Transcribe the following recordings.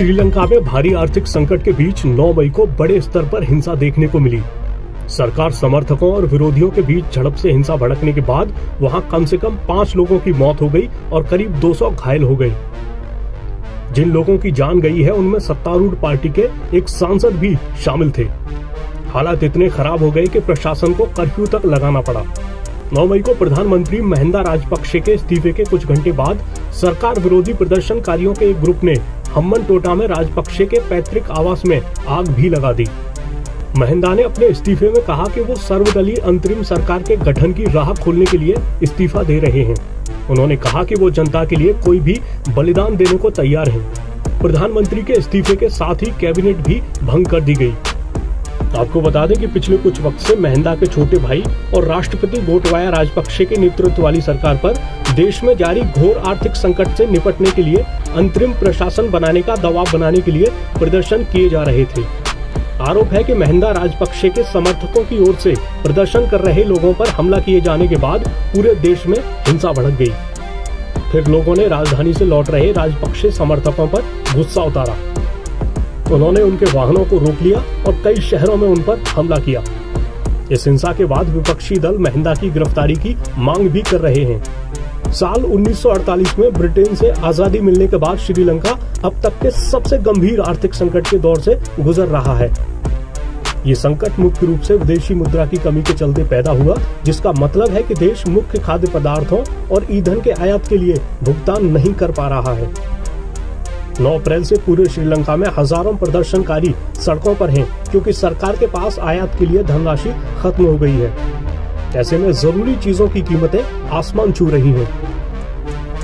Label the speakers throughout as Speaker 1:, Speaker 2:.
Speaker 1: श्रीलंका में भारी आर्थिक संकट के बीच 9 मई को बड़े स्तर पर हिंसा देखने को मिली। सरकार समर्थकों और विरोधियों के बीच झड़प से हिंसा भड़कने के बाद वहां कम से कम 5 लोगों की मौत हो गई और करीब 200 घायल हो गए। जिन लोगों की जान गई है उनमें सत्तारूढ़ पार्टी के एक सांसद भी शामिल थे। हालात इतने खराब हो गए कि प्रशासन को कर्फ्यू तक लगाना पड़ा। 9 मई को प्रधानमंत्री महिंदा राजपक्षे के इस्तीफे के कुछ घंटे बाद सरकार विरोधी प्रदर्शनकारियों के एक ग्रुप ने हम्बनटोटा में राजपक्षे के पैतृक आवास में आग भी लगा दी। महिंदा ने अपने इस्तीफे में कहा कि वो सर्वदलीय अंतरिम सरकार के गठन की राह खोलने के लिए इस्तीफा दे रहे हैं। उन्होंने कहा कि वो जनता के लिए कोई भी बलिदान देने को तैयार हैं। प्रधानमंत्री के इस्तीफे के साथ ही कैबिनेट भी भंग कर दी गई। आपको बता दें कि पिछले कुछ वक्त से महिंदा के छोटे भाई और राष्ट्रपति गोटबाया राजपक्षे के नेतृत्व वाली सरकार पर देश में जारी घोर आर्थिक संकट से निपटने के लिए अंतरिम प्रशासन बनाने का दबाव बनाने के लिए प्रदर्शन किए जा रहे थे। आरोप है कि महिंदा राजपक्षे के समर्थकों की ओर से प्रदर्शन कर रहे लोगों पर हमला किए जाने के बाद पूरे देश में हिंसा भड़क गई। फिर लोगों ने राजधानी से लौट रहे राजपक्षे समर्थकों पर गुस्सा उतारा। उन्होंने उनके वाहनों को रोक लिया और कई शहरों में उन पर हमला किया। इस हिंसा के बाद विपक्षी दल महिंदा की गिरफ्तारी की मांग भी कर रहे हैं। साल 1948 में ब्रिटेन से आजादी मिलने के बाद श्रीलंका अब तक के सबसे गंभीर आर्थिक संकट के दौर से गुजर रहा है। ये संकट मुख्य रूप से विदेशी मुद्रा की कमी के चलते पैदा हुआ, जिसका मतलब है कि देश मुख्य खाद्य पदार्थों और ईंधन के आयात के लिए भुगतान नहीं कर पा रहा है। 9 अप्रैल से पूरे श्रीलंका में हजारों प्रदर्शनकारी सड़कों पर हैं, क्योंकि सरकार के पास आयात के लिए धनराशि खत्म हो गई है। ऐसे में जरूरी चीजों की कीमतें आसमान छू रही हैं।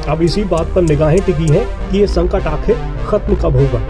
Speaker 1: अब इसी बात पर निगाहें टिकी हैं कि ये संकट आखिर खत्म कब होगा।